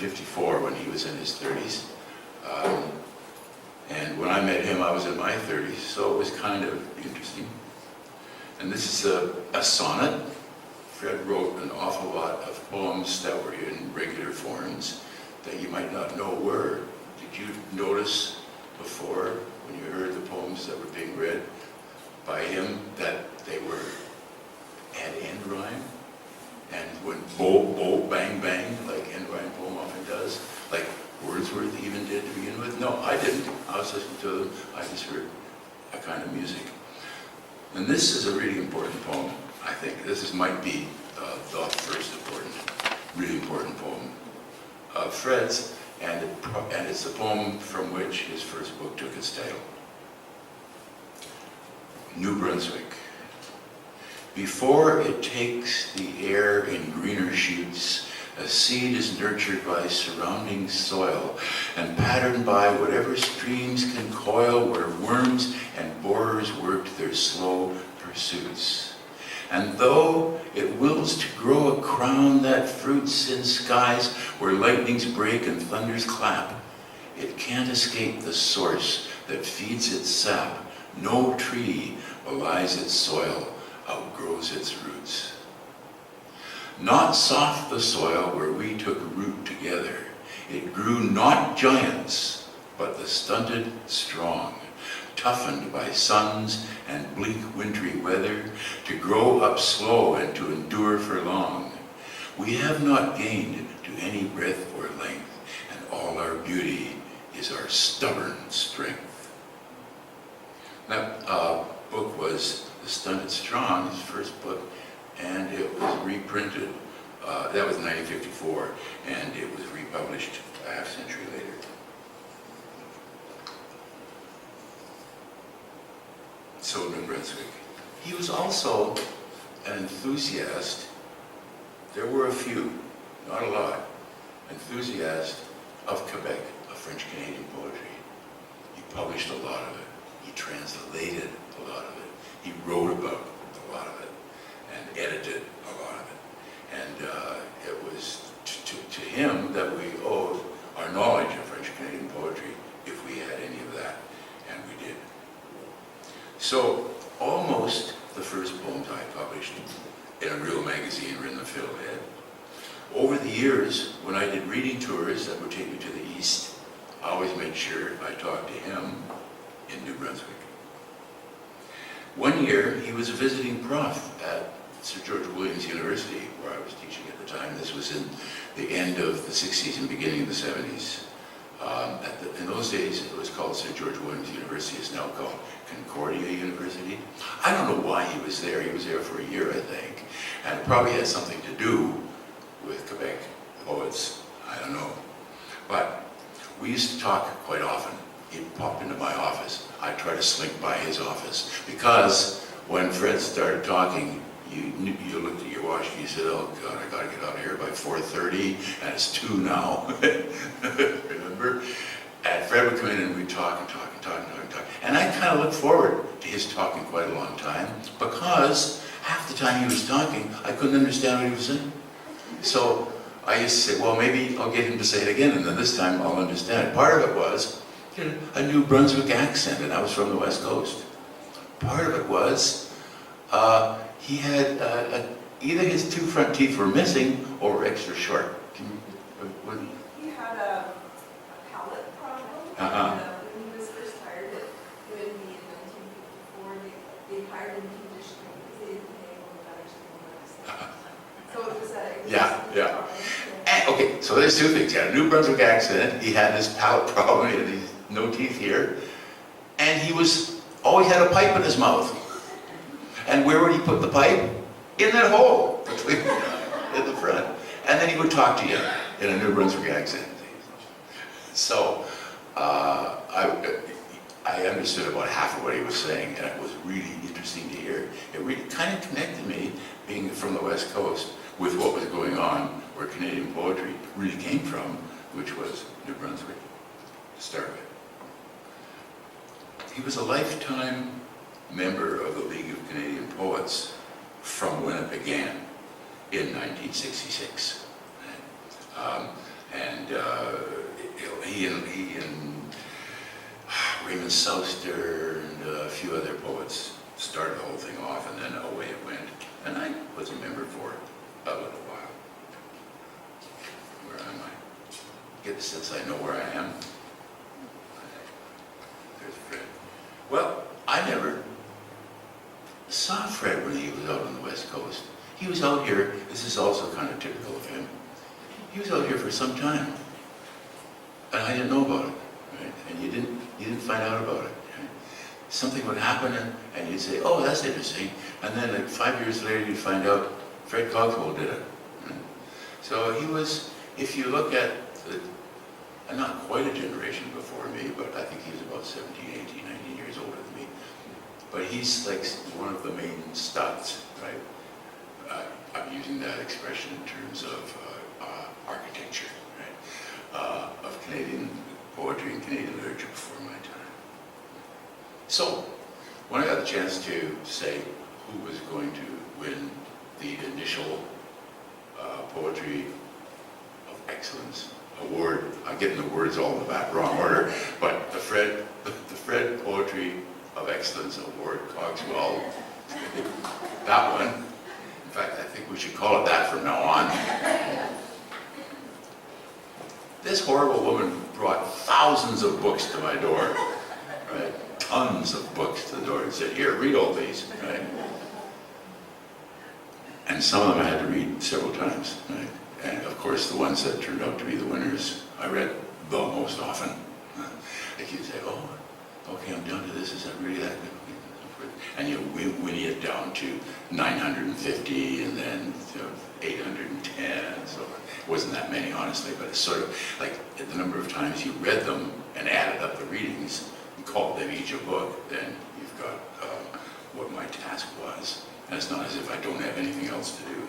1954 when he was in his 30s. And when I met him, I was in my 30s, so it was kind of interesting. And this is a sonnet. Fred wrote an awful lot of poems that were in regular forms that you might not know were. Did you notice before, when you heard the poems that were being read by him, that they had end rhyme? And when bo, bang, bang, like end rhyme poem often does, like Wordsworth even did to begin with? No, I didn't. I was listening to them. I just heard a kind of music. And this is a really important poem, I think. This might be the first really important poem of Fred's, and it's the poem from which his first book took its title. New Brunswick. Before it takes the air in greener shoots, a seed is nurtured by surrounding soil and patterned by whatever streams can coil where worms and borers worked their slow pursuits. And though it wills to grow a crown that fruits in skies where lightnings break and thunders clap, it can't escape the source that feeds its sap. No tree belies its soil, outgrows its roots. Not soft the soil where we took root together. It grew not giants, but the stunted strong, toughened by suns and bleak wintry weather, to grow up slow and to endure for long. We have not gained to any breadth or length, and all our beauty is our stubborn strength. That book was The Stunted Strong, his first book, and it was reprinted. That was 1954, and it was republished a half century later. So New Brunswick. He was also an enthusiast. There were a few, not a lot, enthusiast of Quebec, of French-Canadian poetry. He published a lot of it. He translated a lot of it. He wrote about a lot of it and edited a lot of it. And it was to him that we owed our knowledge of French-Canadian poetry, if we had any of that, and we did. So almost the first poems I published in a real magazine were in the Fiddlehead. Over the years, when I did reading tours that would take me to the east, I always made sure I talked to him in New Brunswick. One year, he was a visiting prof at Sir George Williams University, where I was teaching at the time. This was in the end of the 60s and beginning of the 70s. In those days, it was called Sir George Williams University. It's now called Concordia University. I don't know why he was there. He was there for a year, I think. And it probably had something to do with Quebec poets. I don't know. But we used to talk quite often. He'd pop into my office. I'd try to slink by his office. Because when Fred started talking, you looked at your watch and you said, oh God, I gotta get out of here by 4:30, and it's 2 now. Remember? And Fred would come in and we'd talk and talk and talk and talk and talk. And I kind of looked forward to his talking quite a long time, because half the time he was talking, I couldn't understand what he was saying. So I used to say, well, maybe I'll get him to say it again, and then this time I'll understand. Part of it was a New Brunswick accent, and I was from the West Coast. Part of it was he had either his 2 front teeth were missing or were extra short. He had a palate problem. When he was first hired in 1954, they hired him conditioning because they didn't pay him the better. So it was a... Yeah. And, okay, so there's 2 things. He had a New Brunswick accent, he had this palate problem, he had these no teeth here, and he always had a pipe in his mouth. And where would he put the pipe? In that hole in the front. And then he would talk to you in a New Brunswick accent. So I understood about half of what he was saying, and it was really interesting to hear. It really kind of connected me, being from the West Coast, with what was going on, where Canadian poetry really came from, which was New Brunswick, to start with. He was a lifetime member of the League of Canadian Poets from when it began in 1966. he and Raymond Souster and a few other poets started the whole thing off, and then away it went. And I was a member for a little while. Where am I? Get the sense I know where I am. There's Fred. Well, I never saw Fred when he was out on the West Coast. He was out here, this is also kind of typical of him. He was out here for some time. And I didn't know about it, right? And you didn't find out about it. Right? Something would happen and you'd say, oh, that's interesting. And then like 5 years later you'd find out Fred Cogswell did it. Right? So he was, if you look at not quite a generation before me, but I think he was about 17, 18, 19 years older than me. But he's like one of the main studs, right? I'm using that expression in terms of architecture, right? Of Canadian poetry and Canadian literature before my time. So, when I got the chance to say who was going to win the initial Poetry of Excellence award, I'm getting the words all in the back wrong order, but the Fred Poetry of Excellence Award, Cogswell, that one. In fact, I think we should call it that from now on. This horrible woman brought thousands of books to my door, right? Tons of books to the door and said, here, read all these, right? And some of them I had to read several times, right? And of course, the ones that turned out to be the winners, I read the most often. Like you'd say, oh, okay, I'm down to this, is that really that good? And you winnie it down to 950 and then 810, so it wasn't that many, honestly, but it's sort of like the number of times you read them and added up the readings and called them each a book, then you've got what my task was. And it's not as if I don't have anything else to do.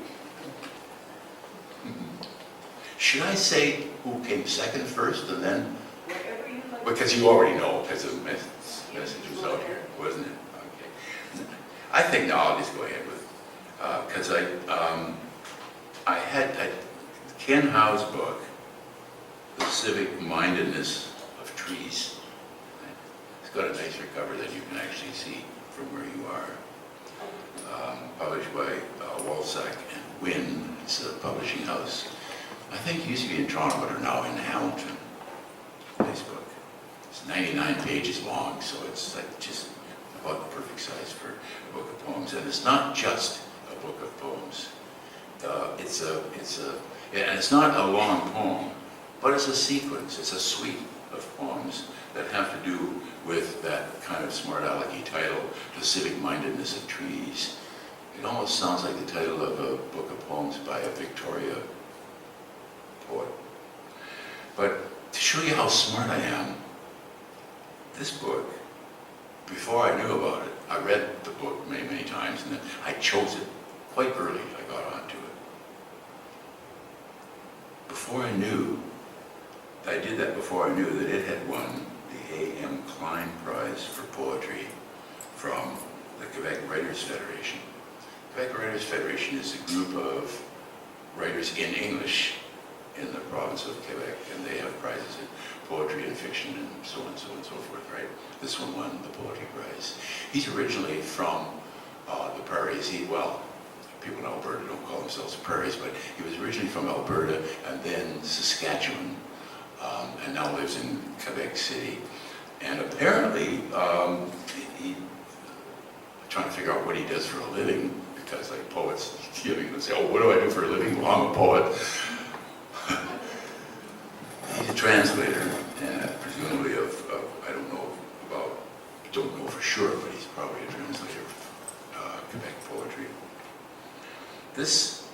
Should I say who came second first and then? Whatever you like. Because you already know, because the message was out here, wasn't it? Okay. I think now I'll just go ahead with, because I had Ken Howe's book, The Civic Mindedness of Trees. It's got a nicer cover that you can actually see from where you are. Published by Walsack and Wynne. It's a publishing house. I think it used to be in Toronto, but are now in Hamilton. Nice book. It's 99 pages long, so it's like just about the perfect size for a book of poems. And it's not just a book of poems. And it's not a long poem, but it's a sequence. It's a suite of poems that have to do with that kind of smart alecky title, The Civic Mindedness of Trees. It almost sounds like the title of a book of poems by a Victoria poet. But to show you how smart I am, this book, before I knew about it, I read the book many, many times, and then I chose it quite early. I got onto it. Before I knew, I did that before I knew that it had won the A.M. Klein Prize for Poetry from the Quebec Writers Federation. Quebec Writers Federation is a group of writers in English in the province of Quebec, and they have prizes in poetry and fiction and so on and so on and so forth, right? This one won the Poetry Prize. He's originally from the prairies. People in Alberta don't call themselves prairies, but he was originally from Alberta and then Saskatchewan, and now lives in Quebec City. And apparently, I'm trying to figure out what he does for a living, because like poets, you can say, oh, what do I do for a living? Well, I'm a poet. He's a translator, and presumably I don't know for sure, but he's probably a translator of Quebec poetry. This,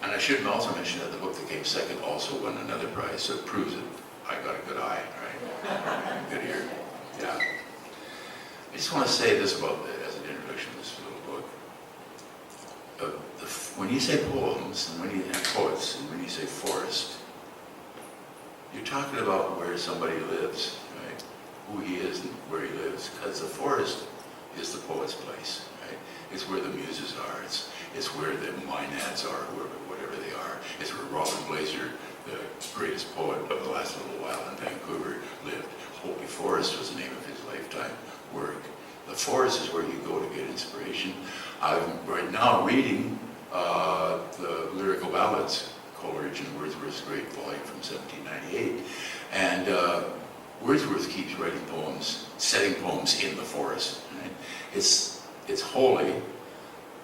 and I should also mention that the book that came second also won another prize, so it proves it. I got a good eye, right? Good ear. Yeah. I just want to say this about it as an introduction to this little book. When you say poems, and when you have poets, and when you say forest, you're talking about where somebody lives, right? Who he is and where he lives, because the forest is the poet's place, right? It's where the muses are. It's where the Maenads are, whatever they are. It's where Robin Blazer the greatest poet of the last little while in Vancouver, lived. Holy Forest was the name of his lifetime work. The forest is where you go to get inspiration. I'm right now reading the lyrical ballads, Coleridge and Wordsworth's great volume from 1798. And Wordsworth keeps writing poems, setting poems in the forest. Right? It's holy,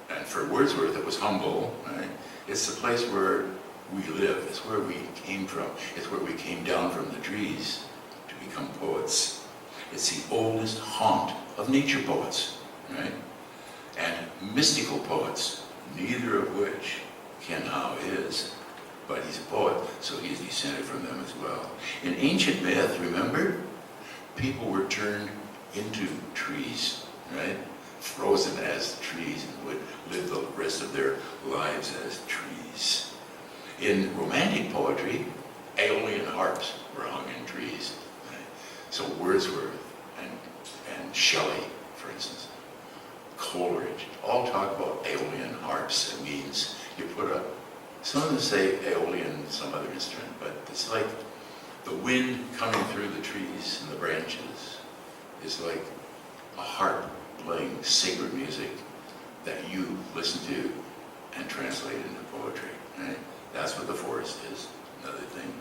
and for Wordsworth it was humble. Right? It's the place where we live. It's where we came from. It's where we came down from the trees to become poets. It's the oldest haunt of nature poets, right? And mystical poets, neither of which Ken Howe is, but he's a poet, so he's descended from them as well. In ancient myth, remember, people were turned into trees, right? Frozen as trees and would live the rest of their lives as trees. In romantic poetry, Aeolian harps were hung in trees. Right? So Wordsworth and Shelley, for instance, Coleridge, all talk about Aeolian harps. It means you put a, some of them say Aeolian, some other instrument, but it's like the wind coming through the trees and the branches is like a harp playing sacred music that you listen to and translate into poetry. Right? That's what the forest is. Another thing.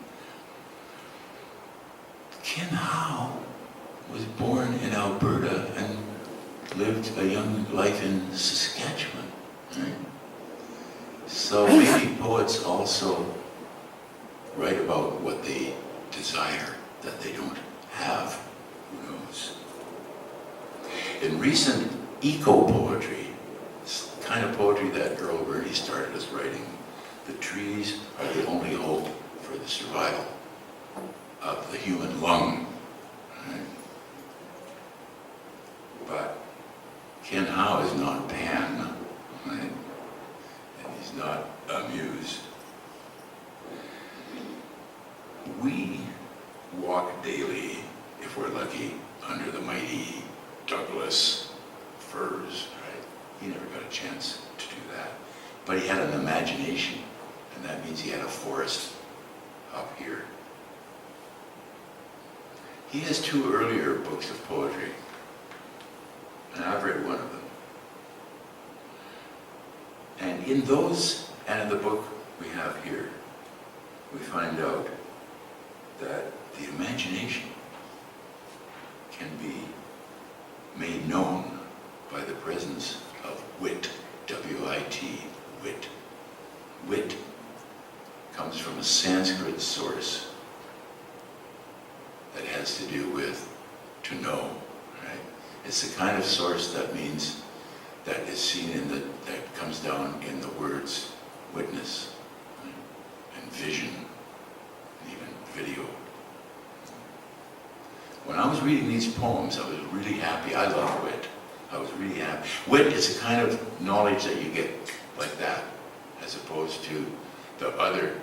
Ken Howe was born in Alberta and lived a young life in Saskatchewan. Right? So maybe poets also write about what they desire that they don't have. Who knows? In recent eco-poetry, this kind of poetry that Earl Birney started us writing, the trees are the only hope for the survival of the human lung. Right? But Ken Howe is not Pan, right? And he's not a muse. We walk daily, if we're lucky, under the mighty Douglas firs, right? He never got a chance to do that. But he had an imagination, and that means he had a forest up here. He has two earlier books of poetry, and I've read one of them. And in those, and in the book we have here, we find out that the imagination can be made known by the presence of wit, W-I-T, wit. Wit comes from a Sanskrit source that has to do with to know, right? It's the kind of source that means that is seen in the, that comes down in the words witness, right? And vision, and even video. When I was reading these poems, I was really happy. I love wit. I was really happy. Wit is a kind of knowledge that you get like that, as opposed to the other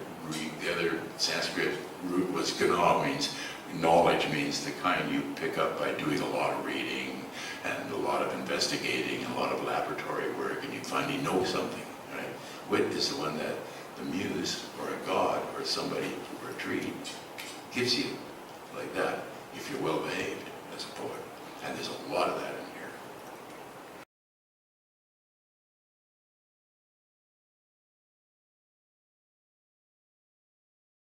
Sanskrit root was gana, means knowledge, means the kind you pick up by doing a lot of reading and a lot of investigating and a lot of laboratory work, and you finally know something, right? Wit is the one that the muse or a god or somebody or a tree gives you like that if you're well behaved as a poet. And there's a lot of that in